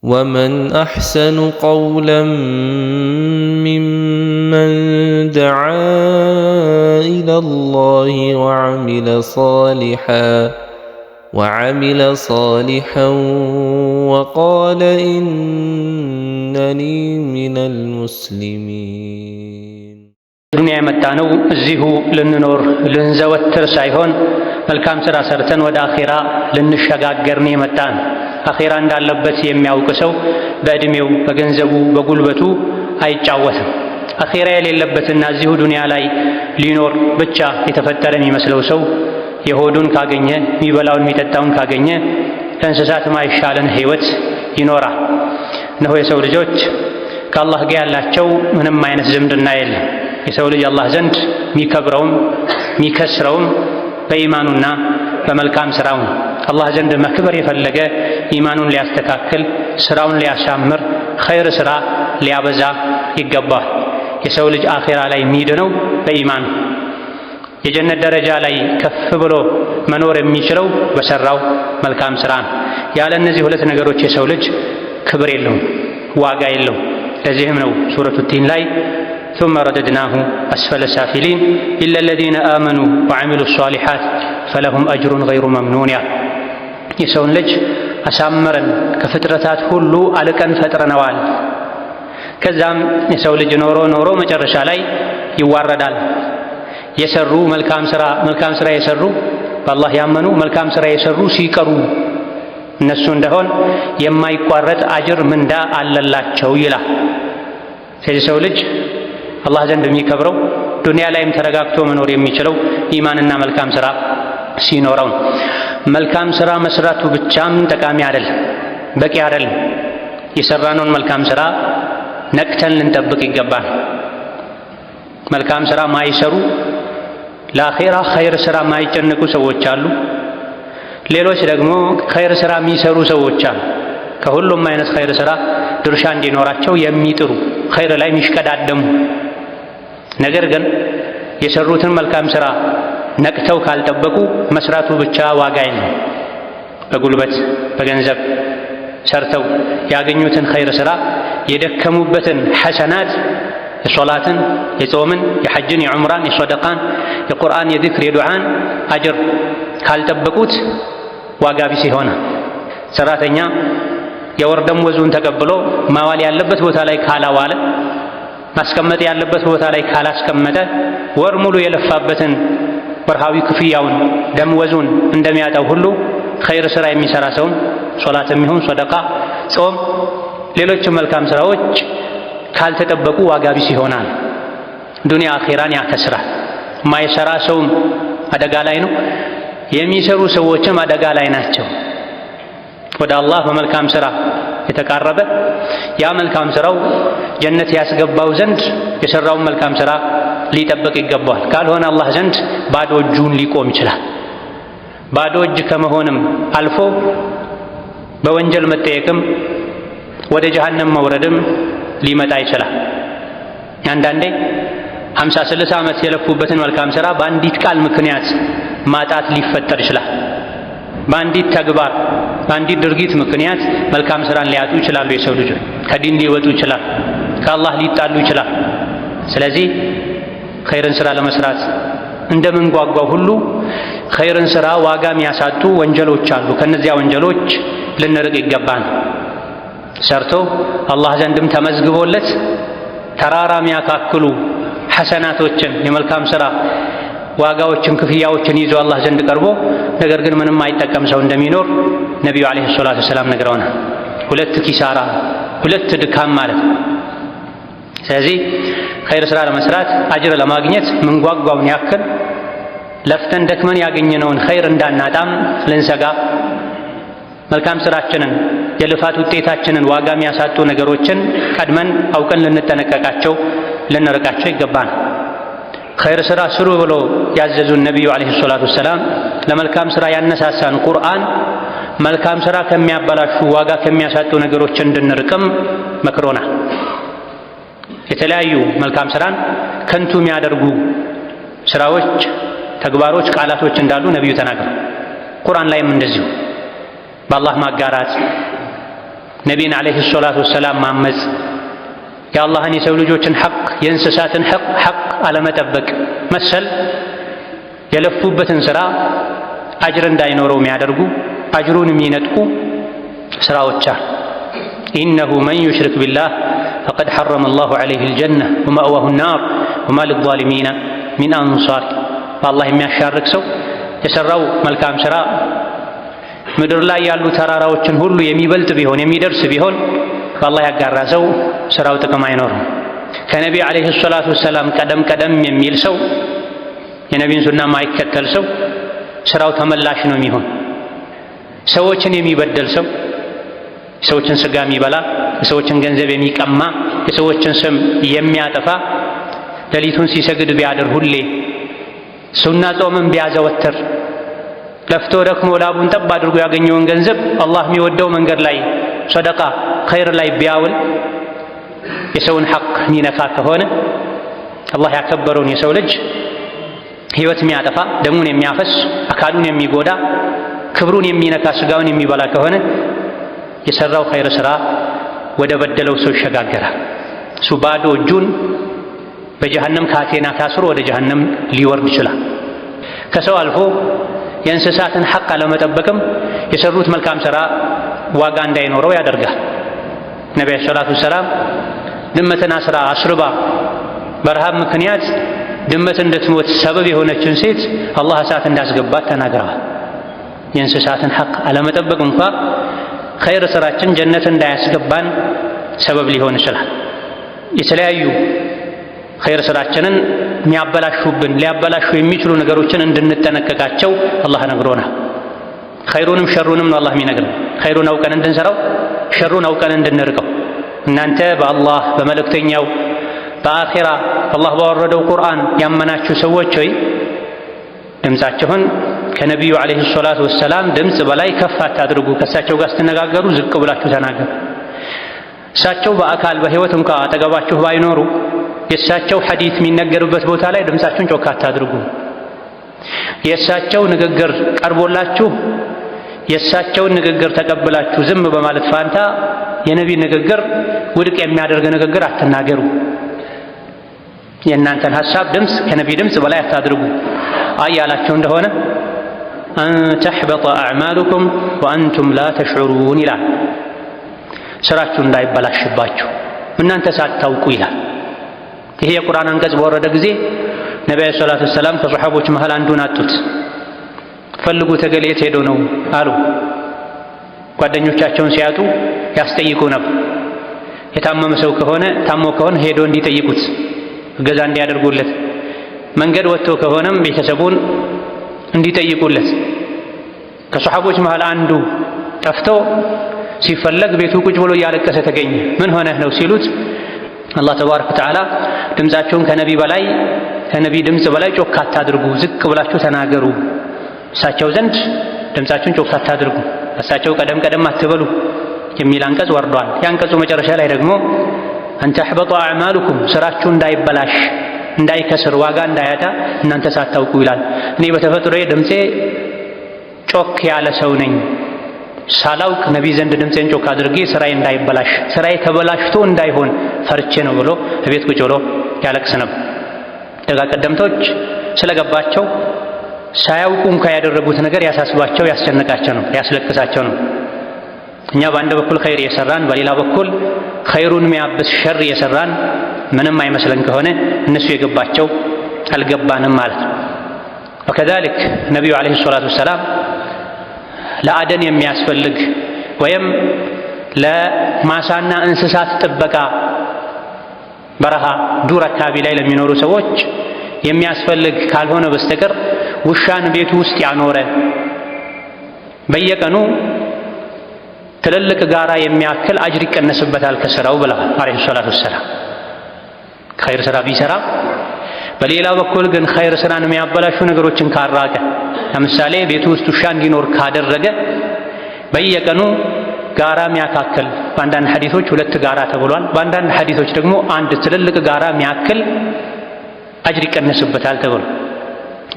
ومن أحسن قولا ممن دعا إلى الله وعمل صالحا وقال إنني من المسلمين ዱንያ የመጣነው እዚሁ ልንኖር ልንዘወትር ሳይሆን መልካም ሥራ ሰርተን ወደ አኺራ ልንሸጋገር ነው የመጣን። አኺራ እንዳለበት የሚያውቅ ሰው በእድሜው በገንዘቡ በጉልበቱ አይጫወትም። አኺራ የሌለበትና እዚሁ ዱንያ ላይ ሊኖር ብቻ የተፈጠረ የሚመስለው ሰው የሆዱን ካገኘ የሚበላውን የሚጠጣውን ካገኘ ከእንስሳት ማይሻለን ህይወት ይኖራል። እነሆ የሰው ልጆች ከአላህ ጋር ያላቸው ምንም አይነት ዝምድና የለም። የሰው ልጅ አላህ ዘንድ የሚከብረውም የሚከስረውም በኢማኑና በመልካም ስራው ነው። አላህ ዘንድ መክበር የፈለገ ኢማኑን ሊያስተካክል፣ ስራውን ሊያሳምር፣ ኸይር ስራ ሊያበዛ ይገባል። የሰው ልጅ አኺራ ላይ የሚድነው በኢማኑ። የጀነት ደረጃ ላይ ከፍ ብሎ መኖር የሚችለው በሰራው መልካም ስራ ነው። ያለ እነዚህ ሁለት ነገሮች የሰው ልጅ ክብር የለውም፣ ዋጋ የለውም። ለዚህም ነው ሱረቱ ቲን ላይ ثم رددناه أسفل سافلين إلا الذين آمنوا وعملوا الصالحات فلهم أجر غير ممنون የሰውን ልጅ አሳምረን ከፍጥረታት ሁሉ አልቀን ፈጥረነዋል። ከዛም የሰው ልጅ ኖሮ መጨረሻ ላይ ይዋረዳል። የሰሩ መልካም ስራ የሰሩ በአላህ ያመኑ መልካም ስራ የሰሩ ሲቀሩ እነሱ እንደሆን የማይቋረጥ አጅር ምንዳ አለላቸው ይላል። ስለዚህ ሰው ልጅ አላህ ዘንድ የሚከብረው ዱንያ ላይም ተረጋግቶ መኖር የሚችለው ኢማንና መልካም ስራ ሲኖረው። መልካም ስራ መስራቱ ብቻም ጠቃሚ አይደለም፣ በቂ አይደለም። የሰራነውን መልካም ስራ ነቅተን ልንጠብቅ ይገባል። መልካም ስራ ማይሰሩ ለአኺራ ኸይር ስራ ማይጨነቁ ሰዎች አሉ። ሌሎች ደግሞ ኸይር ስራ የሚሰሩ ሰዎች አሉ። ከሁሉም አይነት ኸይር ስራ ድርሻ እንዲኖራቸው የሚጥሩ ኸይር ላይ የሚሽቀዳደሙ፣ ነገር ግን የሰሩትን መልካም ስራ ነቅተው ካልጠበቁ መስራቱ ብቻ ዋጋ የለም። በጉልበት በገንዘብ ሰርተው ያገኙትን ኸይር ስራ የደከሙበትን ሐሰናት የሶላትን፣ የጾምን፣ የሐጅን፣ የዑምራን፣ የሰደቃን፣ የቁርአን፣ የዚክር፣ የዱዓን አጅር ካልጠበቁት ዋጋ ቢስ ይሆናል። ሰራተኛ የወር ደመወዙን ተቀብሎ ማዋል ያለበት ቦታ ላይ ካላዋለ፣ ማስቀመጥ ያለበት ቦታ ላይ ካላስቀመጠ ወር ሙሉ የለፋበትን ወርሃዊ ክፍያውን ደመወዙን እንደሚያጣው ሁሉ ኸይር ስራ የሚሰራ ሰውም ሶላትም ይሁን ሰደቃ፣ ጾም፣ ሌሎችም መልካም ስራዎች ካልተጠበቁ ዋጋ ቢስ ይሆናል። ዱንያ አኺራን ያከስራል። ማይሰራ ሰውም አደጋ ላይ ነው፣ የሚሰሩ ሰዎችም አደጋ ላይ ናቸው። ወደ አላህ በመልካም ስራ የተቃረበ ያ መልካም ስራው ጀነት ያስገባው ዘንድ የሰራውን መልካም ስራ ሊጠብቅ ይገባዋል። ካልሆነ አላህ ዘንድ ባዶ እጁን ሊቆም ይችላል። ባዶ እጅ ከመሆንም አልፎ በወንጀል መጠየቅም ወደ ጀሃነም መውረድም ሊመጣ ይችላል። አንዳንዴ 50-60 ዓመት የለፉበትን መልካም ስራ በአንዲት ቃል ምክንያት ማጣት ሊፈጠር ይችላል። በአንዲት ተግባር በአንዲት ድርጊት ምክንያት መልካም ስራን ሊያጡ ይችላሉ። የሰው ልጆች ከዲን ሊወጡ ይችላል፣ ከአላህ ሊጣሉ ይችላል። ስለዚህ ኸይርን ስራ ለመስራት እንደምንጓጓው ሁሉ ኸይርን ስራ ዋጋ የሚያሳጡ ወንጀሎች አሉ። ከነዚያ ወንጀሎች ልንርቅ ይገባል። ሰርቶ አላህ ዘንድም ተመዝግቦለት ተራራ የሚያካክሉ ሐሰናቶችን የመልካም ስራ ዋጋዎችን ክፍያዎችን ይዞ አላህ ዘንድ ቀርቦ ነገር ግን ምንም አይጠቀም ሰው እንደሚኖር ነቢዩ ዓለይሂ ሰላቱ ወሰላም ነግረውናል። ሁለት ኪሳራ፣ ሁለት ድካም ማለት ነው። ስለዚህ ኸይር ስራ ለመስራት አጅር ለማግኘት ምንጓጓውን ያክል ለፍተን ደክመን ያገኘነውን ኸይር እንዳናጣም ልንሰጋ፣ መልካም ስራችንን የልፋት ውጤታችንን ዋጋ የሚያሳጡ ነገሮችን ቀድመን አውቀን ልንጠነቀቃቸው ልንርቃቸው ይገባል። ኸይር ስራ ስሩ ብሎ ያዘዙን ነቢዩ ዓለይሂ ሰላቱ ወሰላም ለመልካም ስራ ያነሳሳን ቁርአን መልካም ስራ ከሚያበላሹ ዋጋ ከሚያሳጡ ነገሮች እንድንርቅም መክሮናል። የተለያዩ መልካም ስራን ከንቱ የሚያደርጉ ስራዎች፣ ተግባሮች፣ ቃላቶች እንዳሉ ነቢዩ ተናግረው ቁርአን ላይም እንደዚሁ በአላህ ማጋራት፣ ነቢይን ዓለይሂ ሰላቱ ወሰላም ማመፅ፣ የአላህን የሰው ልጆችን ሐቅ የእንስሳትን ሐቅ አለመጠበቅ መሰል የለፉበትን ሥራ አጅር እንዳይኖረው የሚያደርጉ አጅሩን የሚነጥቁ ሥራዎች አሉ። ኢነሁ መን ዩሽሪክ ቢላህ ፈቀድ ሐረመ አላሁ ዓለይሂል ጀነህ ወመእዋሁ ናር ወማ ሊዛሊሚነ ሚን አንሳር። በአላህ የሚያሻርክ ሰው የሠራው መልካም ሥራ ምድር ላይ ያሉ ተራራዎችን ሁሉ የሚበልጥ ቢሆን የሚደርስ ቢሆን በአላህ ያጋራ ሰው ሥራው ጥቅም አይኖርም። ከነቢ ዓለይሂ ሰላቱ ወሰላም ቀደም የሚል ሰው የነቢን ሱና ማይከተል ሰው ሥራው ተመላሽ ነው የሚሆን። ሰዎችን የሚበደል ሰው፣ የሰዎችን ሥጋ የሚበላ፣ የሰዎችን ገንዘብ የሚቀማ፣ የሰዎችን ስም የሚያጠፋ፣ ሌሊቱን ሲሰግድ ቢያድር፣ ሁሌ ሱና ጾምን ቢያዘወትር፣ ለፍቶ ደክሞ ላቡን ጠብ አድርጎ ያገኘውን ገንዘብ አላህ የሚወደው መንገድ ላይ ሰደቃ ኸይር ላይ ቢያውል፣ የሰውን ሐቅ የሚነካ ከሆነ አላህ ያከበረውን የሰው ልጅ ሕይወት የሚያጠፋ፣ ደሙን የሚያፈስ፣ አካሉን የሚጎዳ፣ ክብሩን የሚነካ፣ ሥጋውን የሚበላ ከሆነ የሠራው ኸይር ሥራ ወደ በደለው ሰው ይሸጋገራል። እሱ ባዶ እጁን በጀሃነም ካቴና ታስሮ ወደ ጀሃነም ሊወርድ ይችላል። ከሰው አልፎ የእንስሳትን ሐቅ አለመጠበቅም የሠሩት መልካም ሥራ ዋጋ እንዳይኖረው ያደርጋል። ነቢዩ ሰላቱ ወሰላም ድመትን አስርባ በረሃብ ምክንያት ድመት እንድትሞት ሰበብ የሆነችን ሴት አላህ እሳት እንዳስገባት ተናግረዋል። የእንስሳትን ሐቅ አለመጠበቅ እንኳ ኸይር ሥራችን ጀነት እንዳያስገባን ሰበብ ሊሆን ይችላል። የተለያዩ ኸይር ሥራችንን ሊያበላሹ የሚችሉ ነገሮችን እንድንጠነቀቃቸው አላህ ነግሮናል። ኸይሩንም ሸሩንም ነው አላህ የሚነግረን። ኸይሩን አውቀን እንድንሠራው፣ ሸሩን አውቀን እንድንርቀው። እናንተ በአላህ በመልእክተኛው በአኺራ አላህ ባወረደው ቁርአን ያመናችሁ ሰዎች ሆይ ድምፃችሁን ከነቢዩ ዓለይሂ ሰላቱ ወሰላም ድምፅ በላይ ከፍ አታድርጉ። ከእሳቸው ጋር ስትነጋገሩ ዝቅ ብላችሁ ተናገሩ። እሳቸው በአካል በሕይወት እንኳ አጠገባችሁ ባይኖሩ የእሳቸው ሐዲት የሚነገርበት ቦታ ላይ ድምፃችሁን ጮክ አታድርጉ። የእሳቸው ንግግር ቀርቦላችሁ የእሳቸውን ንግግር ተቀብላችሁ ዝም በማለት ፋንታ የነቢ ንግግር ውድቅ የሚያደርግ ንግግር አትናገሩ። የእናንተን ሐሳብ ድምፅ ከነቢ ድምፅ በላይ አታድርጉ። ያላችሁ እንደሆነ አን ተሕበጠ አዕማሉኩም ወአንቱም ላ ተሽዑሩን ይላል። ሥራችሁ እንዳይበላሽባችሁ እናንተ ሳታውቁ ይላል። ይሄ የቁርአን አንቀጽ በወረደ ጊዜ ነቢዩ ሰላቱ ወሰላም ከሰሓቦች መሃል አንዱን አጡት። ፈልጉት እገሌ የት ሄዶ ነው አሉ። ጓደኞቻቸውን ሲያጡ ያስጠይቁ ነበር። የታመመ ሰው ከሆነ ታሞ ከሆነ ሄዶ እንዲጠይቁት እገዛ እንዲያደርጉለት፣ መንገድ ወጥቶ ከሆነም ቤተሰቡን እንዲጠይቁለት። ከሰሓቦች መሃል አንዱ ጠፍቶ ሲፈለግ ቤቱ ቁጭ ብሎ እያለቀሰ ተገኘ። ምን ሆነህ ነው ሲሉት አላህ ተባረከ ወተዓላ ድምፃችሁን ከነቢ ድምፅ በላይ ጮክ አታድርጉ፣ ዝቅ ብላችሁ ተናገሩ። እሳቸው ዘንድ ድምፃችሁን ጮክ አታድርጉ፣ እሳቸው ቀደም አትበሉ የሚል አንቀጽ ወርዷል። የአንቀጹ መጨረሻ ላይ ደግሞ አን ተሕበጡ አዕማሉኩም ሥራችሁ እንዳይበላሽ እንዳይከስር ዋጋ እንዳያጣ እናንተ ሳታውቁ ይላል። እኔ በተፈጥሮዬ ድምፄ ጮክ ያለ ሰው ነኝ። ሳላውቅ ነቢ ዘንድ ድምፄን ጮክ አድርጌ ሥራዬ እንዳይበላሽ ሥራዬ ተበላሽቶ እንዳይሆን ፈርቼ ነው ብሎ እቤት ቁጭ ብሎ ያለቅስ ነበር። ደጋ ቀደምቶች ስለገባቸው ሳያውቁ እንኳ ያደረጉት ነገር ያሳስባቸው፣ ያስጨንቃቸው ነው፣ ያስለቅሳቸው ነው። እኛ በአንድ በኩል ኸይር የሰራን በሌላ በኩል ኸይሩን የሚያብስ ሸር የሰራን ምንም አይመስለን ከሆነ እነሱ የገባቸው አልገባንም ማለት ነው። ወከዛሊክ ነቢዩ ዓለይሂ ሰላቱ ወሰላም ለአደን የሚያስፈልግ ወይም ለማሳና እንስሳት ጥበቃ በረሃ ዱር አካባቢ ላይ ለሚኖሩ ሰዎች የሚያስፈልግ ካልሆነ በስተቀር ውሻን ቤቱ ውስጥ ያኖረ በየቀኑ ትልልቅ ጋራ የሚያክል አጅር ይቀነስበታል ከሥራው ብለዋል ዓለይሂ ሰላቱ ወሰላም። ኸይር ሥራ ቢሰራ በሌላ በኩል ግን ኸይር ሥራን የሚያበላሹ ነገሮችን ካራቀ፣ ለምሳሌ ቤቱ ውስጥ ውሻ እንዲኖር ካደረገ በየቀኑ ጋራ የሚያካክል በአንዳንድ ሐዲሶች 2 ጋራ ተብሏል። በአንዳንድ ሐዲሶች ደግሞ አንድ ትልልቅ ጋራ የሚያክል አጅር ይቀነስበታል ተብሏል።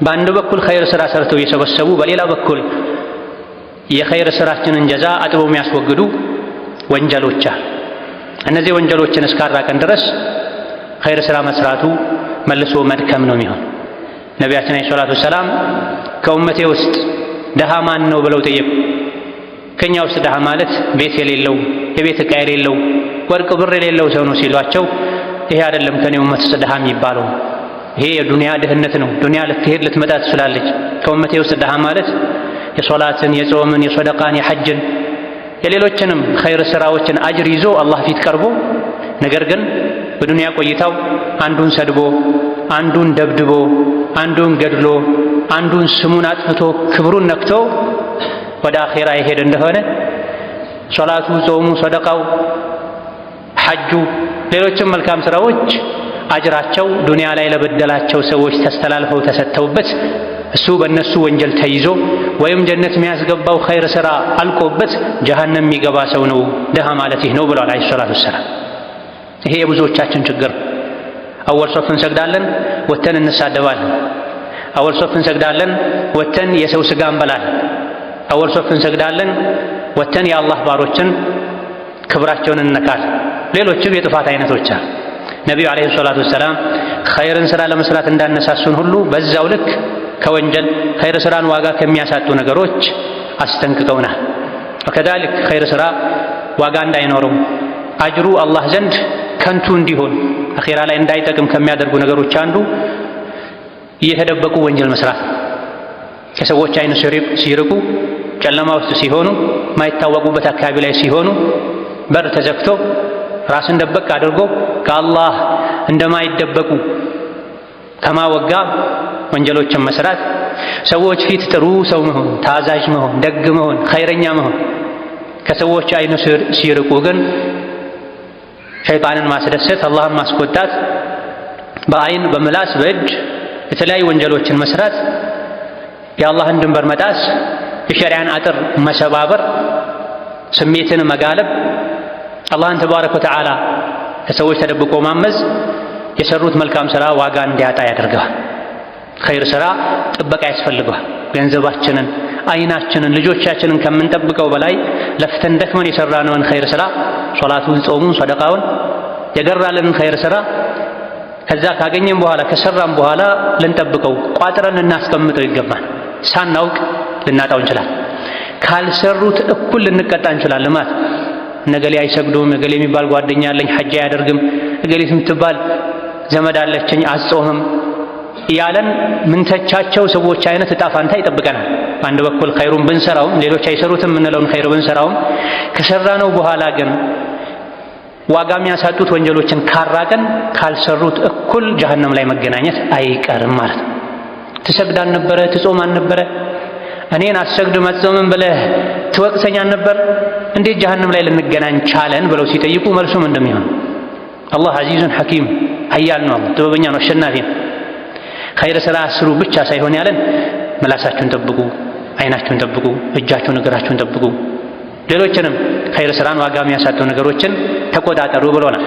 በአንድ በኩል ኸይር ሥራ ሰርተው የሰበሰቡ፣ በሌላ በኩል የኸይር ሥራችንን ጀዛ አጥበው የሚያስወግዱ ወንጀሎች አሉ። እነዚህ ወንጀሎችን እስካራቀን ድረስ ኸይር ሥራ መስራቱ መልሶ መድከም ነው የሚሆን። ነቢያችን አለይሂ ሰላቱ ወሰላም ከኡመቴ ውስጥ ደሃ ማን ነው ብለው ጠየቁ። ከኛ ውስጥ ደሃ ማለት ቤት የሌለው የቤት ዕቃ የሌለው ወርቅ ብር የሌለው ሰው ነው ሲሏቸው፣ ይሄ አይደለም ከኔ ኡመት ውስጥ ደሃ የሚባለው፣ ይሄ የዱንያ ድህነት ነው። ዱንያ ልትሄድ ልትመጣ ትችላለች። ከኡመቴ ውስጥ ደሃ ማለት የሶላትን፣ የጾምን፣ የሰደቃን፣ የሐጅን የሌሎችንም ኸይር ሥራዎችን አጅር ይዞ አላህ ፊት ቀርቦ ነገር ግን በዱንያ ቆይታው አንዱን ሰድቦ፣ አንዱን ደብድቦ፣ አንዱን ገድሎ፣ አንዱን ስሙን አጥፍቶ ክብሩን ነክቶ ወደ አኼራ የሄደ እንደሆነ ሶላቱ፣ ጾሙ፣ ሰደቃው፣ ሐጁ፣ ሌሎችም መልካም ሥራዎች አጅራቸው ዱንያ ላይ ለበደላቸው ሰዎች ተስተላልፈው ተሰጥተውበት እሱ በእነሱ ወንጀል ተይዞ ወይም ጀነት የሚያስገባው ኸይር ሥራ አልቆበት ጀሃነም የሚገባ ሰው ነው ደሃ ማለት ይህ ነው ብለዋል አለይሂ ሰላቱ ወሰላም። ይሄ የብዙዎቻችን ችግር። አወል ሶፍ እንሰግዳለን፣ ወተን እንሳደባለን። አወል ሶፍ እንሰግዳለን፣ ወተን የሰው ሥጋ እንበላለን። አወል ሶፍ እንሰግዳለን፣ ወተን የአላህ ባሮችን ክብራቸውን እንነካለን። ሌሎችም የጥፋት አይነቶች አሉ። ነቢዩ አለይሂ ሰላቱ ወሰላም ኸይርን ሥራ ለመስራት እንዳነሳሱን ሁሉ በዛው ልክ ከወንጀል ኸይር ሥራን ዋጋ ከሚያሳጡ ነገሮች አስጠንቅቀውናል። ወከዛሊክ ኸይር ሥራ ዋጋ እንዳይኖረው አጅሩ አላህ ዘንድ ከንቱ እንዲሆን አኼራ ላይ እንዳይጠቅም ከሚያደርጉ ነገሮች አንዱ እየተደበቁ ወንጀል መስራት፣ ከሰዎች አይን ሲርቁ፣ ጨለማ ውስጥ ሲሆኑ፣ ማይታወቁበት አካባቢ ላይ ሲሆኑ በር ተዘግቶ ራስን ደበቅ አድርጎ ከአላህ እንደማይደበቁ ከማወጋ ወንጀሎችን መስራት፣ ሰዎች ፊት ጥሩ ሰው መሆን፣ ታዛዥ መሆን፣ ደግ መሆን፣ ኸይረኛ መሆን፣ ከሰዎች አይን ሲርቁ ግን ሸይጣንን ማስደሰት፣ አላህን ማስቆጣት፣ በአይን በምላስ በእጅ የተለያዩ ወንጀሎችን መስራት፣ የአላህን ድንበር መጣስ፣ የሸሪዓን አጥር መሰባበር፣ ስሜትን መጋለብ፣ አላህን ተባረከ ወተዓላ ከሰዎች ተደብቆ ማመዝ የሰሩት መልካም ሥራ ዋጋ እንዲያጣ ያደርገዋል። ኸይር ሥራ ጥበቃ ያስፈልገዋል። ገንዘባችንን፣ አይናችንን፣ ልጆቻችንን ከምንጠብቀው በላይ ለፍተን ደክመን የሠራነውን ኸይር ሥራ ሶላቱን፣ ጾሙን፣ ሰደቃውን የገራልንን ኸይር ሥራ ከዛ ካገኘን በኋላ ከሠራን በኋላ ልንጠብቀው ቋጥረን ልናስቀምጠው ይገባል። ሳናውቅ ልናጣው እንችላለን። ካልሰሩት እኩል ልንቀጣ እንችላለን ማለት ነገሌ አይሰግዱም፣ ነገሌ የሚባል ጓደኛ አለኝ ሐጅ አያደርግም፣ ነገሌት የምትባል ዘመድ አለችኝ አትጾምም እያለን ምንተቻቸው ሰዎች አይነት እጣ ፋንታ ይጠብቀናል። በአንድ በኩል ኸይሩን ብንሰራውም ሌሎች አይሰሩትም የምንለውን ኸይር ብንሰራውም ከሰራነው በኋላ ግን ዋጋ የሚያሳጡት ወንጀሎችን ካራቀን ካልሰሩት እኩል ጀሀነም ላይ መገናኘት አይቀርም ማለት ነው። ትሰግዳን ነበረ፣ ትጾማን ነበረ፣ እኔን አትሰግድም አትጾምም ብለህ ትወቅሰኛን ነበር፣ እንዴት ጀሀነም ላይ ልንገናኝ ቻለን ብለው ሲጠይቁ መልሱም እንደሚሆን አላህ ዐዚዙን ሐኪም ኃያል ነው፣ ጥበበኛ ነው፣ አሸናፊ ነው። ኸይር ሥራ አስሩ ብቻ ሳይሆን ያለን ምላሳችሁን ጠብቁ፣ አይናችሁን ጠብቁ፣ እጃችሁን እግራችሁን ጠብቁ፣ ሌሎችንም ኸይር ሥራን ዋጋ የሚያሳጡ ነገሮችን ተቆጣጠሩ ብሎናል።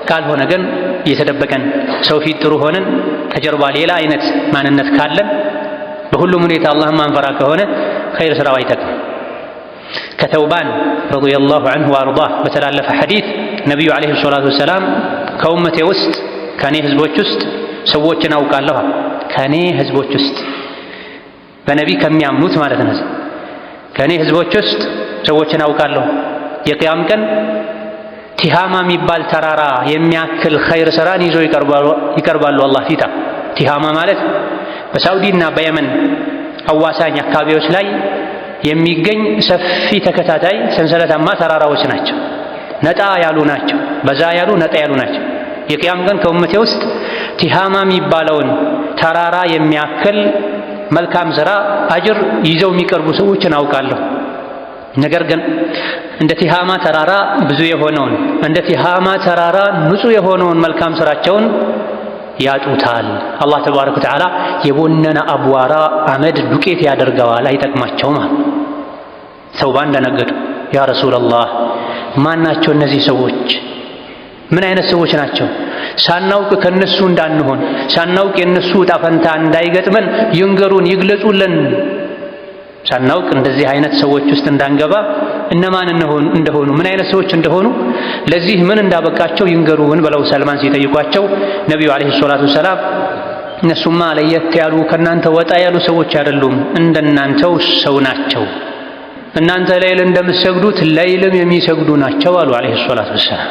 ካልሆነ ግን እየተደበቀን ሰው ፊት ጥሩ ሆነን ከጀርባ ሌላ አይነት ማንነት ካለን በሁሉም ሁኔታ አላህን ማንፈራ ከሆነ ኸይር ሥራው አይጠቅም። ከተውባን ረዲየላሁ ዐንሁ ወአርዳህ በተላለፈ ሐዲስ ነቢዩ ዓለይሂ ሰላቱ ወሰላም ከኡመቴ ውስጥ ከእኔ ህዝቦች ውስጥ ሰዎችን አውቃለሁ፣ ከእኔ ህዝቦች ውስጥ በነቢ ከሚያምኑት ማለት ነው። ከእኔ ህዝቦች ውስጥ ሰዎችን አውቃለሁ የቅያም ቀን ቲሃማ የሚባል ተራራ የሚያክል ኸይር ሥራን ይዘው ይቀርባሉ አላህ ፊታ። ቲሃማ ማለት በሳውዲና በየመን አዋሳኝ አካባቢዎች ላይ የሚገኝ ሰፊ ተከታታይ ሰንሰለታማ ተራራዎች ናቸው። ነጣ ያሉ ናቸው፣ በዛ ያሉ ነጣ ያሉ ናቸው። የቅያም ቀን ከኡመቴ ውስጥ ቲሃማ የሚባለውን ተራራ የሚያክል መልካም ሥራ አጅር ይዘው የሚቀርቡ ሰዎችን አውቃለሁ። ነገር ግን እንደ ቲሃማ ተራራ ብዙ የሆነውን እንደ ቲሃማ ተራራ ንጹህ የሆነውን መልካም ሥራቸውን ያጡታል። አላህ ተባረከ ወተዓላ የቦነነ አቧራ አመድ ዱቄት ያደርገዋል፣ አይጠቅማቸውም። ተውባን ደነገጡ። ያ ረሱለላህ ማን ናቸው እነዚህ ሰዎች? ምን አይነት ሰዎች ናቸው? ሳናውቅ ከነሱ እንዳንሆን፣ ሳናውቅ የነሱ ዕጣ ፈንታ እንዳይገጥመን ይንገሩን፣ ይግለጹልን። ሳናውቅ እንደዚህ አይነት ሰዎች ውስጥ እንዳንገባ እነማን እንደሆኑ ምን አይነት ሰዎች እንደሆኑ ለዚህ ምን እንዳበቃቸው ይንገሩን ብለው ሰልማን ሲጠይቋቸው ነቢዩ ዓለይሂ ሰላቱ ወሰላም እነሱማ ለየት ያሉ ከእናንተ ወጣ ያሉ ሰዎች አይደሉም፣ እንደናንተው ሰው ናቸው። እናንተ ሌሊት እንደምትሰግዱት ሌሊትም የሚሰግዱ ናቸው አሉ ዓለይሂ ሰላቱ ወሰላም።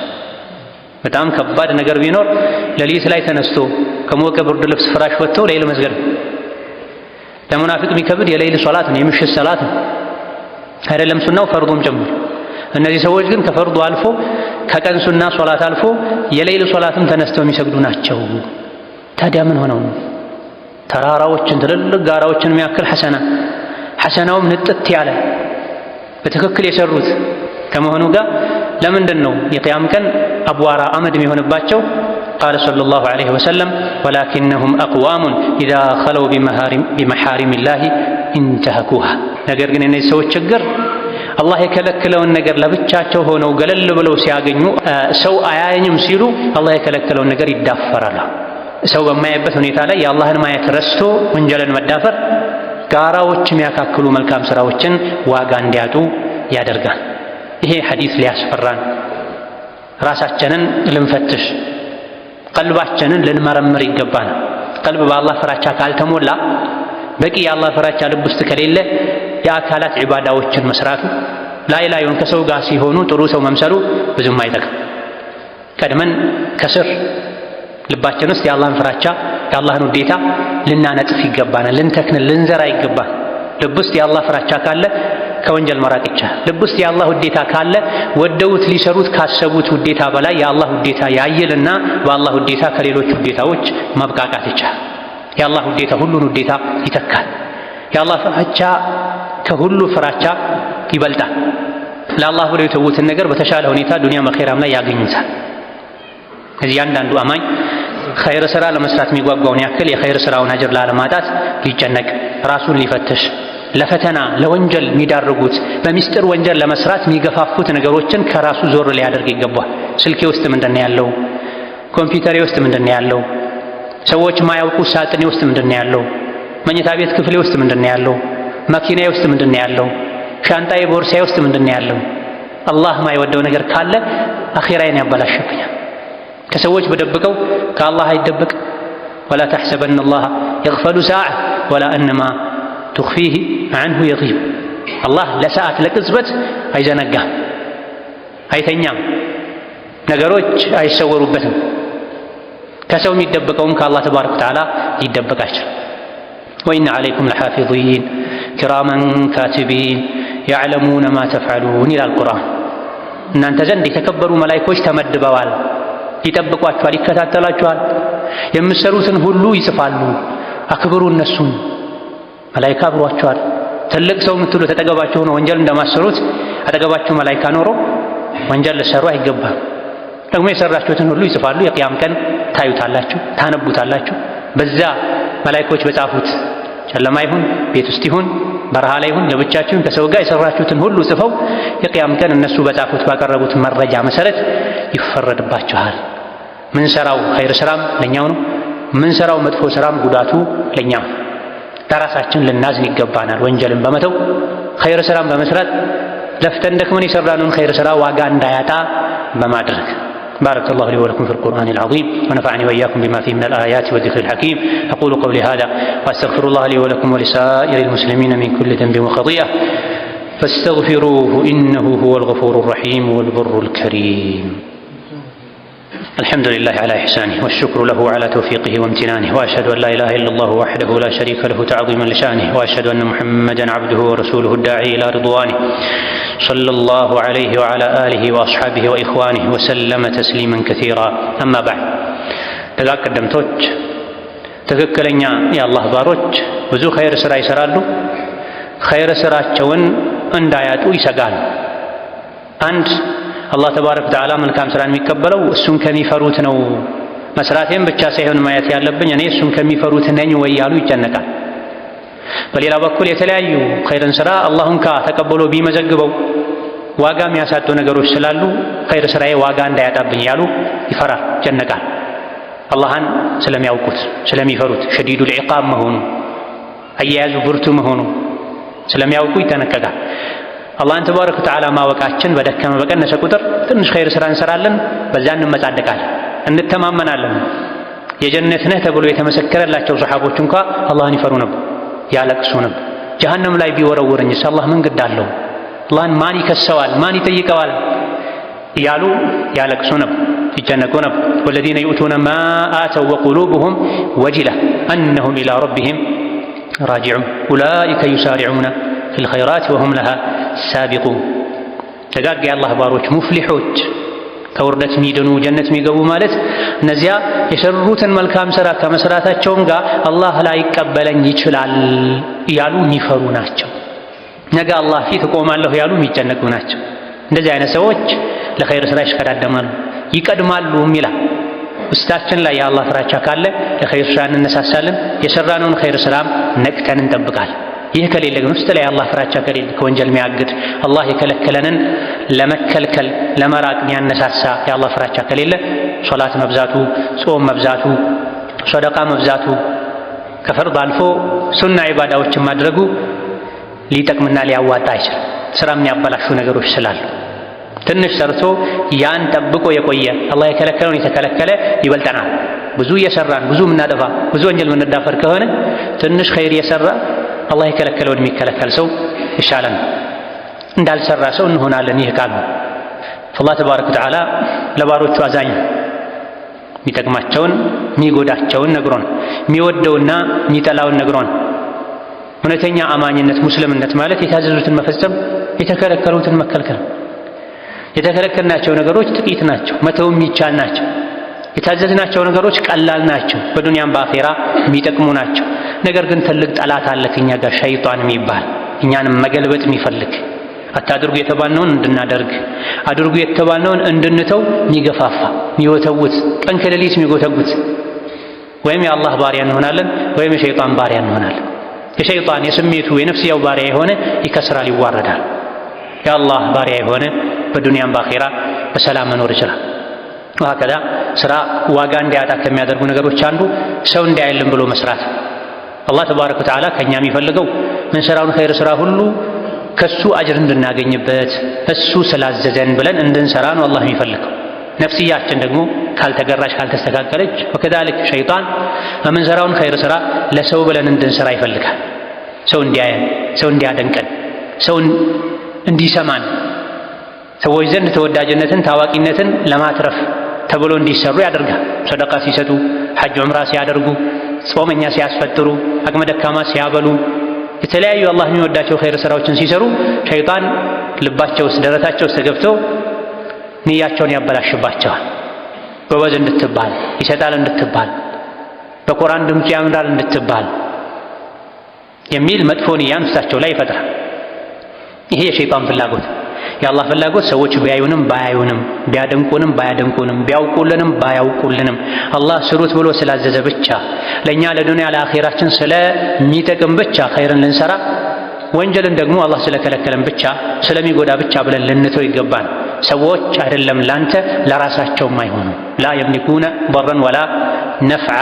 በጣም ከባድ ነገር ቢኖር ሌሊት ላይ ተነስቶ ከሞቀ ብርድ ልብስ ፍራሽ ወጥቶ ሌሊት መስገድ። ለሙናፊቅ የሚከብድ የሌሊት ሶላት ነው፣ የምሽት ሰላት ነው አይደለም ሱናው ፈርዱም ጨምሮ። እነዚህ ሰዎች ግን ከፈርዱ አልፎ ከቀን ሱና ሶላት አልፎ የሌሊት ሶላትም ተነስተው የሚሰግዱ ናቸው። ታዲያ ምን ሆነው ነው ተራራዎችን ትልልቅ ጋራዎችን የሚያክል ሐሰናውም ንጥት ያለ በትክክል የሰሩት ከመሆኑ ጋር ለምንድን ነው የቂያም ቀን አቧራ አመድ የሚሆንባቸው? ቃለ ሰለላሁ ዐለይሂ ወሰለም ወላኪነሁም አቅዋሙን ኢዛ ኸለው ቢመሐሪሚላሂ ኢንተሀኩሃ። ነገር ግን እነዚህ ሰዎች ችግር አላህ የከለከለውን ነገር ለብቻቸው ሆነው ገለል ብለው ሲያገኙ ሰው አያየኝም ሲሉ አላህ የከለከለውን ነገር ይዳፈራሉ። ሰው በማያይበት ሁኔታ ላይ የአላህን ማየት ረስቶ ወንጀልን መዳፈር ጋራዎች የሚያካክሉ መልካም ስራዎችን ዋጋ እንዲያጡ ያደርጋል። ይሄ ሐዲስ ሊያስፈራን፣ ራሳችንን ልንፈትሽ፣ ቀልባችንን ልንመረምር ይገባናል። ቀልብ በአላህ ፍራቻ ካልተሞላ፣ በቂ የአላህ ፍራቻ ልብ ውስጥ ከሌለ የአካላት ዒባዳዎችን መስራቱ ላዩን ከሰው ጋር ሲሆኑ ጥሩ ሰው መምሰሉ ብዙም አይጠቅም። ቀድመን ከስር ልባችን ውስጥ የአላህን ፍራቻ የአላህን ውዴታ ልናነጥፍ ይገባናል። ልንተክን ልንዘራ ይገባል። ልብ ውስጥ የአላህ ፍራቻ ካለ ከወንጀል መራቅ ይቻላል። ልብ ውስጥ የአላህ ውዴታ ካለ ወደውት ሊሰሩት ካሰቡት ውዴታ በላይ የአላህ ውዴታ ያይልና በአላህ ውዴታ ከሌሎች ውዴታዎች መብቃቃት ይቻላል። የአላህ ውዴታ ሁሉን ውዴታ ይተካል። የአላህ ፍራቻ ከሁሉ ፍራቻ ይበልጣል። ለአላህ ብለው የተዉትን ነገር በተሻለ ሁኔታ ዱንያም አኺራም ላይ ያገኙታል። እያንዳንዱ አማኝ ኸይር ሥራ ለመስራት የሚጓጓውን ያክል የኸይር ሥራውን አጅር ላለማጣት ሊጨነቅ፣ ራሱን ሊፈትሽ፣ ለፈተና ለወንጀል የሚዳርጉት በሚስጥር ወንጀል ለመስራት የሚገፋፉት ነገሮችን ከራሱ ዞር ሊያደርግ ይገባል። ስልኬ ውስጥ ምንድን ነው ያለው? ኮምፒውተሬ ውስጥ ምንድን ነው ያለው? ሰዎች ማያውቁት ሳጥኔ ውስጥ ምንድን ነው ያለው? መኝታ ቤት ክፍሌ ውስጥ ምንድን ነው ያለው? መኪናዬ ውስጥ ምንድን ነው ያለው? ሻንጣዬ ቦርሳዬ ውስጥ ምንድን ነው ያለው? አላህ ማይወደው ነገር ካለ አኺራዬን ያበላሽብኛል። ከሰዎች በደብቀው ከአላህ አይደበቅ። ወላ ተሕሰበነ አላህ የግፈሉ ሰዓ ወላ እነማ ቱኽፊህ ዐንሁ የጊብ። አላህ ለሰዓት ለቅጽበት አይዘነጋም፣ አይተኛም፣ ነገሮች አይሰወሩበትም። ከሰው የሚደበቀውም ከአላህ ተባረከ ወተዓላ ሊደበቅ አይችልም። ወኢነ ዐለይኩም ለሓፊዚን ኪራመን ካቲቢን ያዕለሙነ ማ ተፍዐሉን ይላል ቁርአን። እናንተ ዘንድ የተከበሩ መላኢኮች ተመድበዋል፣ ይጠብቋችኋል፣ ይከታተላችኋል፣ የምትሰሩትን ሁሉ ይጽፋሉ። አክብሩ እነሱን። መላኢካ አብሯችኋል። ትልቅ ሰው የምትሉ ተጠገባችሁ ሆኖ ወንጀል እንደማሰሩት አጠገባችሁ መላኢካ ኖሮ ወንጀል ልትሰሩ አይገባም። ደግሞ የሰራችሁትን ሁሉ ይጽፋሉ። የቂያም ቀን ታዩታላችሁ፣ ታነቡታላችሁ። በዛ መላኢኮች በጻፉት ጨለማ ይሁን ቤት ውስጥ ይሁን በረሃ ላይ ይሁን ለብቻችሁን ከሰው ጋር የሰራችሁትን ሁሉ ጽፈው የቂያም ቀን እነሱ በጻፉት ባቀረቡት መረጃ መሰረት ይፈረድባችኋል። ምን ሰራው ኸይር ስራም ለኛው ነው፣ ምን ሰራው መጥፎ ስራም ጉዳቱ ለኛው። ለራሳችን ልናዝን ይገባናል። ወንጀልን በመተው ኸይር ስራም በመስራት ለፍተን ደክመን የሰራነውን ኸይር ስራ ዋጋ እንዳያጣ በማድረግ بارك الله لي ولكم في القرآن العظيم ونفعني وإياكم بما فيه من الآيات والذكر الحكيم. أقول قولي هذا وأستغفر الله لي ولكم ولسائر المسلمين من كل ذنب وخطيئة فاستغفروه إنه هو الغفور الرحيم والبر الكريم. الحمد لله على إحسانه والشكر له على توفيقه وامتنانه، وأشهد أن لا إله إلا الله وحده لا شريك له تعظيما لشانه، وأشهد أن محمدا عبده ورسوله الداعي إلى رضوانه صلى الله عليه وعلى آله وأصحابه وإخوانه وسلم تسليما كثيرا. أما بعد تذاك قدمتوج تذكرني يا الله باروج ብዙ ኸይር ስራ ይሰራሉ። ኸይር ስራቸውን እንዳያጡ ይሰጋሉ። አንድ አላህ ተባረከ ወተዓላ መልካም ስራን የሚቀበለው እሱን ከሚፈሩት ነው። መስራቴን ብቻ ሳይሆን ማየት ያለብኝ እኔ እሱን ከሚፈሩት ነኝ ወይ ያሉ ይጨነቃል። በሌላ በኩል የተለያዩ ኸይርን ስራ አላህን ተቀበሎ ቢመዘግበው ዋጋ የሚያሳጡ ነገሮች ስላሉ ኸይር ስራዬ ዋጋ እንዳያጣብኝ ያሉ ይፈራል፣ ይጨነቃል። አላህን ስለሚያውቁት ስለሚፈሩት ሸዲዱል ዒቃብ መሆኑ አያያዙ ብርቱ መሆኑ ስለሚያውቁ ይጠነቀቃል። አላህን ተባረከ ወተዓላ ማወቃችን በደከመ በቀነሰ ቁጥር ትንሽ ኸይር ስራ እንሰራለን፣ በዛ እንመጻደቃለን፣ እንተማመናለን። የጀነት ነህ ተብሎ የተመሰከረላቸው ሰሓቦች እንኳ አላህን ይፈሩ ነበር፣ ያለቅሱ ነበር። ጀሃነም ላይ ቢወረውረኝስ አላህ ምን ግድ አለው? አላህን ማን ይከሰዋል? ማን ይጠይቀዋል? እያሉ ያለቅሱ ነበር፣ ይጨነቁ ነበር። ወለዚነ ዩእቱነ ማ አተው ወቁሉብሁም ወጅላ አነሁም ኢላ ረቢሂም ራጂዑን ኡላኢከ ዩሳሪዑነ ፊል ኸይራት ወሁም ለሃ ሳቢቁን። ደጋግ የአላህ ባሮች ሙፍሊሖች ከውርደት የሚድኑ ጀነት የሚገቡ ማለት እነዚያ የሰሩትን መልካም ሥራ ከመስራታቸውም ጋር አላህ ላይቀበለኝ ይችላል እያሉ የሚፈሩ ናቸው። ነገ አላህ ፊት እቆማለሁ ያሉ የሚጨነቁ ናቸው። እንደዚህ አይነት ሰዎች ለኸይር ሥራ ይሽቀዳደማሉ፣ ይቀድማሉም ይላል። ውስጣችን ላይ የአላህ ፍራቻ ካለ ለኸይር ሥራ እንነሳሳለን፣ የሠራነውን ኸይር ሥራም ነቅተን እንጠብቃለን። ይህ ከሌለ ግን ውስጥ ላይ የአላህ ፍራቻ ከሌለ ከወንጀል የሚያግድ አላህ የከለከለንን ለመከልከል ለመራቅ የሚያነሳሳ የአላህ ፍራቻ ከሌለ ሶላት መብዛቱ፣ ጾም መብዛቱ፣ ሰደቃ መብዛቱ፣ ከፈርድ አልፎ ሱና ዒባዳዎችን ማድረጉ ሊጠቅምና ሊያዋጣ አይችልም። ሥራ የሚያበላሹ ነገሮች ስላሉ ትንሽ ሰርቶ ያን ጠብቆ የቆየ አላህ የከለከለውን የተከለከለ ይበልጠናል። ብዙ እየሰራን ብዙ የምናጠፋ ብዙ ወንጀል የምንዳፈር ከሆነ ትንሽ ኸይር እየሰራ አላህ የከለከለውን የሚከለከል ሰው ይሻላል። እንዳልሰራ ሰው እንሆናለን። ይህ ቃል ነው። አላህ ተባረከ ወተዓላ ለባሮቹ አዛኝ፣ የሚጠቅማቸውን የሚጎዳቸውን ነግሮን፣ የሚወደውና የሚጠላውን ነግሮን። እውነተኛ አማኝነት ሙስልምነት ማለት የታዘዙትን መፈጸም የተከለከሉትን መከልከል። የተከለከልናቸው ነገሮች ጥቂት ናቸው፣ መተው የሚቻል ናቸው። የታዘዝናቸው ነገሮች ቀላል ናቸው፣ በዱንያም በአኼራ የሚጠቅሙ ናቸው። ነገር ግን ትልቅ ጠላት አለ ከኛ ጋር፣ ሸይጣን የሚባል እኛንም መገልበጥ የሚፈልግ አታድርጉ የተባልነውን እንድናደርግ አድርጉ የተባልነውን እንድንተው የሚገፋፋ የሚወተውት፣ ቀን ከሌሊት የሚጎተጉት። ወይም የአላህ ባሪያ እንሆናለን ወይም የሸይጣን ባሪያ እንሆናለን። የሸይጣን የስሜቱ የነፍስያው ባሪያ የሆነ ይከስራል፣ ይዋረዳል። የአላህ ባሪያ የሆነ በዱንያም በአኼራ በሰላም መኖር ይችላል። ወሀከዛ ስራ ዋጋ እንዲያጣ ከሚያደርጉ ነገሮች አንዱ ሰው እንዲያይልን ብሎ መስራት። አላህ ተባረከ ወተዓላ ከእኛ የሚፈልገው ምንሰራውን ኸይር ስራ ሁሉ ከሱ አጅር እንድናገኝበት እሱ ስላዘዘን ብለን እንድንሰራ ነው አላህ የሚፈልገው። ነፍስያችን ደግሞ ካልተገራች ካልተስተካከለች፣ ወከዛሊክ ሸይጣን የምንሰራውን ኸይር ስራ ለሰው ብለን እንድንሰራ ይፈልጋል። ሰው እንዲያየን፣ ሰው እንዲያደንቀን፣ ሰው እንዲሰማን፣ ሰዎች ዘንድ ተወዳጅነትን ታዋቂነትን ለማትረፍ ተብሎ እንዲሰሩ ያደርጋል። ሰደቃ ሲሰጡ፣ ሐጅ ዑምራ ሲያደርጉ፣ ጾመኛ ሲያስፈጥሩ፣ አቅመ ደካማ ሲያበሉ፣ የተለያዩ አላህ የሚወዳቸው ኸይር ስራዎችን ሲሰሩ ሸይጣን ልባቸው ውስጥ ደረታቸው ውስጥ ገብቶ ንያቸውን ያበላሽባቸዋል። ጎበዝ እንድትባል፣ ይሰጣል እንድትባል፣ በቁርአን ድምፁ ያምራል እንድትባል የሚል መጥፎ ንያን ውስጣቸው ላይ ይፈጥራል። ይሄ የሸይጣን ፍላጎት። የአላህ ፍላጎት ሰዎች ቢያዩንም ባያዩንም፣ ቢያደንቁንም ባያደንቁንም፣ ቢያውቁልንም ባያውቁልንም አላህ ስሩት ብሎ ስላዘዘ ብቻ ለእኛ ለዱንያ ለአኼራችን ስለሚጠቅም ብቻ ኸይርን ልንሰራ፣ ወንጀልን ደግሞ አላህ ስለከለከለን ብቻ ስለሚጎዳ ብቻ ብለን ልንተው ይገባል። ሰዎች አይደለም ላንተ ለራሳቸውም አይሆኑም። ላ የምሊኩነ በረን ወላ ነፍዓ፣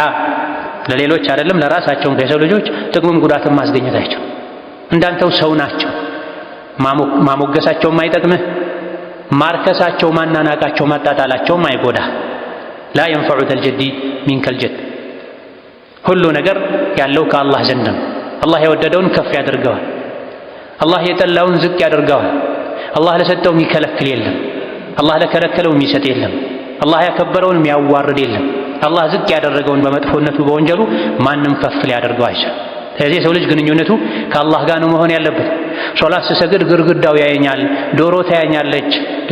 ለሌሎች አይደለም ለራሳቸውም ከሰው ልጆች ጥቅምም ጉዳትም ማስገኘት አይችሉም። እንዳንተው ሰው ናቸው። ማሞገሳቸውም አይጠቅምህ፣ ማርከሳቸው፣ ማናናቃቸው፣ ማጣጣላቸውም አይጎዳ። ላ የንፈዑ ዘልጀዲ ሚንከል ጀድ። ሁሉ ነገር ያለው ከአላህ ዘንድ ነው። አላህ የወደደውን ከፍ ያደርገዋል፣ አላህ የጠላውን ዝቅ ያደርገዋል። አላህ ለሰጠው የሚከለክል የለም፣ አላህ ለከለከለው የሚሰጥ የለም። አላህ ያከበረውን የሚያዋርድ የለም። አላህ ዝቅ ያደረገውን በመጥፎነቱ በወንጀሉ ማንም ከፍ ሊያደርገው አይችልም። ስለዚህ የሰው ልጅ ግንኙነቱ ከአላህ ጋር ነው መሆን ያለበት። ሶላት ስሰግድ ግርግዳው ያየኛል፣ ዶሮ ታያኛለች፣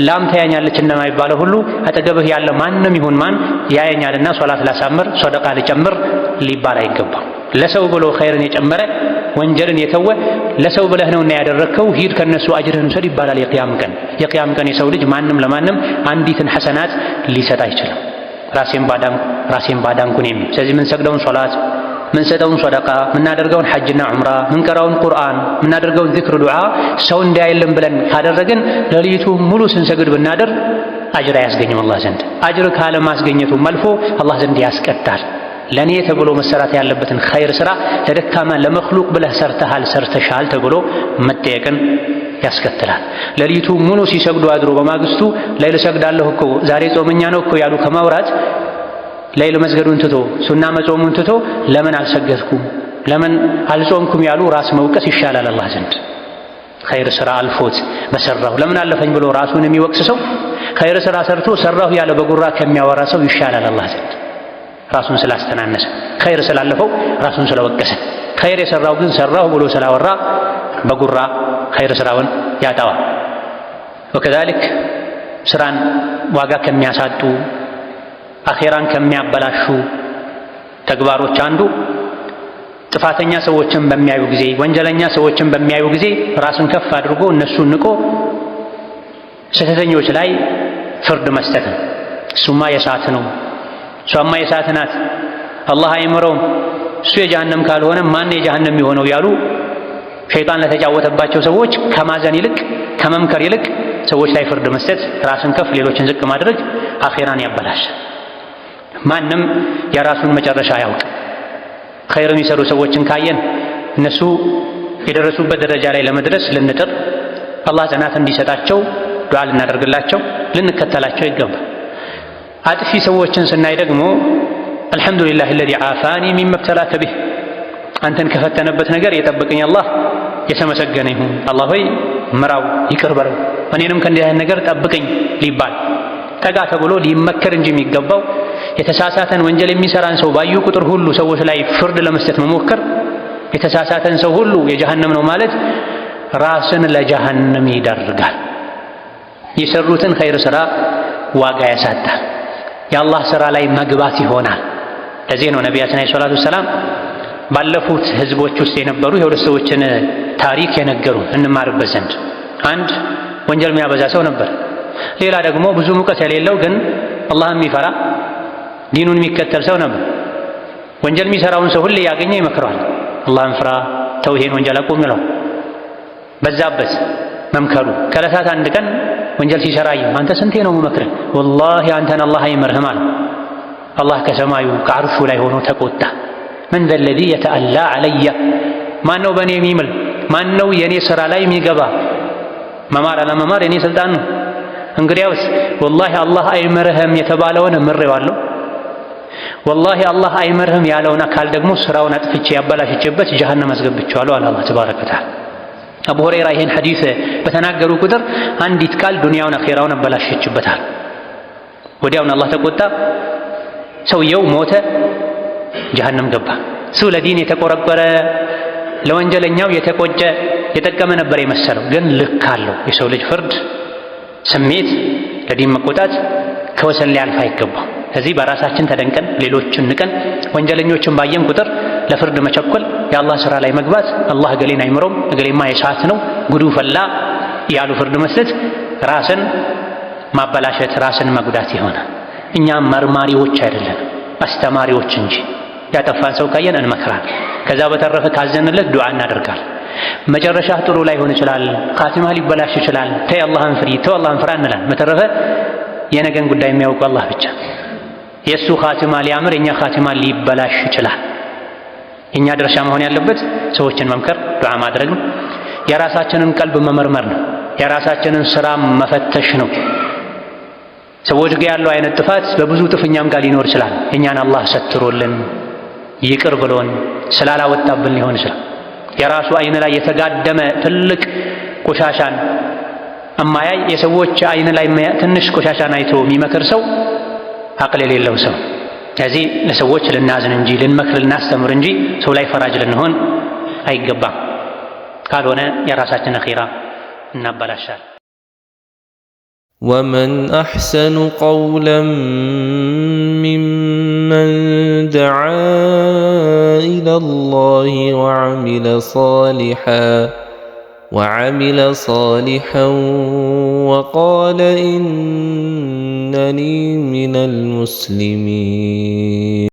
ላም ታያኛለች እንደማይባለው ሁሉ አጠገብህ ያለ ማንም ይሁን ማን ያየኛልና ሶላት ላሳምር፣ ሰደቃ ልጨምር ሊባል አይገባም። ለሰው ብሎ ኸይርን የጨመረ ወንጀልን የተወ ለሰው ብለህ ነውና ያደረግከው ሂድ ከነሱ አጅርህን ውሰድ ይባላል። የቅያም ቀን የሰው ልጅ ማንም ለማንም አንዲትን ሐሰናት ሊሰጥ አይችልም። ራሴን ባዳንኩን የሚል ስለዚህ የምንሰግደውን ሶላት፣ ምንሰጠውን ሰደቃ፣ ምናደርገውን ሐጅና ዑምራ፣ ምንቀራውን ቁርአን፣ ምናደርገውን ዚክር፣ ዱዓ ሰው እንዳይልም ብለን ካደረግን ሌሊቱ ሙሉ ስንሰግድ ብናደር አጅር አያስገኝም አላህ ዘንድ። አጅር ካለ ማስገኘቱም አልፎ አላህ ዘንድ ያስቀጣል። ለኔ ተብሎ መሰራት ያለበትን ኸይር ስራ ለደካማ ለመኽሉቅ ብለህ ሰርተሃል ሰርተሻል ተብሎ መጠየቅን ያስከትላል። ሌሊቱ ሙሉ ሲሰግዱ አድሮ በማግስቱ ሌሊት እሰግዳለሁ እኮ ዛሬ ጾመኛ ነው እኮ ያሉ ከማውራት ሌሊት መስገዱን ትቶ ሱና መጾሙን ትቶ ለምን አልሰገድኩም ለምን አልጾምኩም ያሉ ራስ መውቀስ ይሻላል አላህ ዘንድ። ኸይር ስራ አልፎት በሰራሁ ለምን አለፈኝ ብሎ ራሱን የሚወቅስ ሰው ኸይር ስራ ሰርቶ ሰራሁ ያለ በጉራ ከሚያወራ ሰው ይሻላል አላህ ዘንድ። ራሱን ስላስተናነሰ ኸይር ስላለፈው ራሱን ስለወቀሰ፣ ኸይር የሰራው ግን ሰራሁ ብሎ ስላወራ በጉራ ኸይር ስራውን ያጣዋል። ወከዛሊክ ስራን ዋጋ ከሚያሳጡ አኼራን ከሚያበላሹ ተግባሮች አንዱ ጥፋተኛ ሰዎችን በሚያዩ ጊዜ ወንጀለኛ ሰዎችን በሚያዩ ጊዜ ራስን ከፍ አድርጎ እነሱን ንቆ ስህተተኞች ላይ ፍርድ መስጠት ነው። እሱማ የሳት ነው፣ እሷማ የሳት ናት፣ አላህ አይምረውም፣ እሱ የጀሃነም ካልሆነ ማን የጀሃነም የሚሆነው ያሉ ሸይጣን ለተጫወተባቸው ሰዎች ከማዘን ይልቅ ከመምከር ይልቅ ሰዎች ላይ ፍርድ መስጠት፣ ራስን ከፍ ሌሎችን ዝቅ ማድረግ አኼራን ያበላሻል። ማንም የራሱን መጨረሻ ያውቅ። ኸይር የሚሰሩ ሰዎችን ካየን እነሱ የደረሱበት ደረጃ ላይ ለመድረስ ልንጥር፣ አላህ ጽናት እንዲሰጣቸው ዱዓ ልናደርግላቸው፣ ልንከተላቸው ይገባል። አጥፊ ሰዎችን ስናይ ደግሞ አልሐምዱሊላህ አለዚ ዓፋኒ ሚማ ብተላከ ቢህ፣ አንተን ከፈተነበት ነገር የጠበቀኝ አላህ የተመሰገነ ይሁን። አላህ ሆይ ምራው፣ ይቅር በለው፣ እኔንም ከእንዲህ አይነት ነገር ጠብቀኝ ሊባል ጠጋ ተብሎ ሊመከር እንጂ የሚገባው የተሳሳተን ወንጀል የሚሰራን ሰው ባዩ ቁጥር ሁሉ ሰዎች ላይ ፍርድ ለመስጠት መሞከር፣ የተሳሳተን ሰው ሁሉ የጀሃነም ነው ማለት ራስን ለጀሃነም ይዳርጋል። የሰሩትን ኸይር ስራ ዋጋ ያሳጣል። የአላህ ስራ ላይ መግባት ይሆናል። ለዚህ ነው ነቢያችን ዓለይሂ ሰላቱ ወሰላም ባለፉት ህዝቦች ውስጥ የነበሩ የሁለት ሰዎችን ታሪክ የነገሩን እንማርበት ዘንድ። አንድ ወንጀል የሚያበዛ ሰው ነበር። ሌላ ደግሞ ብዙ ሙቀት የሌለው ግን አላህ የሚፈራ ዲኑን የሚከተል ሰው ነበር። ወንጀል የሚሰራውን ሰው ሁሌ ያገኘ ይመክረዋል። አላህን ፍራ፣ ተው ይሄን ወንጀል አቁም ይለዋል። በዛበት መምከሩ። ከዕለታት አንድ ቀን ወንጀል ሲሰራ አንተ ስንቴ ነው መመክርህ? ወላሂ አንተን አላህ አይመርህም አለ። አላህ ከሰማዩ ከዐርሹ ላይ ሆኖ ተቆጣ። መን ዘ ለዚ የተአላ ዐለየ፣ ማን ነው በእኔ የሚምል? ማን ነው የእኔ ሥራ ላይ የሚገባ? መማር አለመማር የእኔ ስልጣን ነው። እንግዲያውስ ወላሂ አላህ አይመርህም የተባለውን እምሬዋለሁ፣ ወላሂ አላህ አይመርህም ያለውን አካል ደግሞ ሥራውን አጥፍቼ ያበላሽቼበት ጀሃነም አስገብቼዋለሁ አለ አላህ ተባረከ ወተዓላ። አቡ ሁረይራ ይህን ሐዲስ በተናገሩ ቁጥር አንዲት ቃል ዱንያውን አኼራውን አበላሸችበታል። ወዲያውን አላህ ተቆጣ። ሰውየው ሞተ፣ ጀሃነም ገባ። እሱ ለዲን የተቆረቆረ ለወንጀለኛው የተቆጨ የጠቀመ ነበር የመሰለው፣ ግን ልክ አለው። የሰው ልጅ ፍርድ፣ ስሜት፣ ለዲን መቆጣት ከወሰን ሊያልፍ አይገባም። እዚህ በራሳችን ተደንቀን ሌሎችን ንቀን ወንጀለኞችን ባየን ቁጥር ለፍርድ መቸኮል፣ የአላህ ሥራ ላይ መግባት፣ አላህ እገሌን አይምረውም እገሌማ የሳት ነው ጉዱ ፈላ ያሉ ፍርድ መስጠት ራስን ማበላሸት፣ ራስን መጉዳት ይሆናል። እኛም መርማሪዎች አይደለን አስተማሪዎች እንጂ። ያጠፋን ሰው ካየን እንመክራለን። ከዛ በተረፈ ካዘንለት ዱዓ እናደርጋለን። መጨረሻ ጥሩ ላይሆን ይችላል፣ ኻቲማ ሊበላሽ ይችላል፣ ተይ አላህን ፍሪ፣ ተው አላህን ፍራ እንላለን። በተረፈ የነገን ጉዳይ የሚያውቁ አላህ ብቻ። የእሱ ኻቲማ ሊያምር የእኛ ኻቲማ ሊበላሽ ይችላል። የእኛ ድርሻ መሆን ያለበት ሰዎችን መምከር፣ ዱዓ ማድረግ ነው። የራሳችንን ቀልብ መመርመር ነው። የራሳችንን ሥራ መፈተሽ ነው። ሰዎች ጋር ያለው አይነት ጥፋት በብዙ እጥፍ እኛም ጋር ሊኖር ይችላል። እኛን አላህ ሰትሮልን ይቅር ብሎን ስላላወጣብን ሊሆን ይችላል። የራሱ አይን ላይ የተጋደመ ትልቅ ቆሻሻን እማያይ የሰዎች አይን ላይ ትንሽ ቆሻሻን አይቶ የሚመክር ሰው አቅል የሌለው ሰው። ስለዚህ ለሰዎች ልናዝን እንጂ ልንመክር ልናስተምር እንጂ ሰው ላይ ፈራጅ ልንሆን አይገባም። ካልሆነ የራሳችን አኺራ እናበላሻል። ومن أحسن قولا ممن دعا إلى الله وعمل صالحا وقال إنني من المسلمين.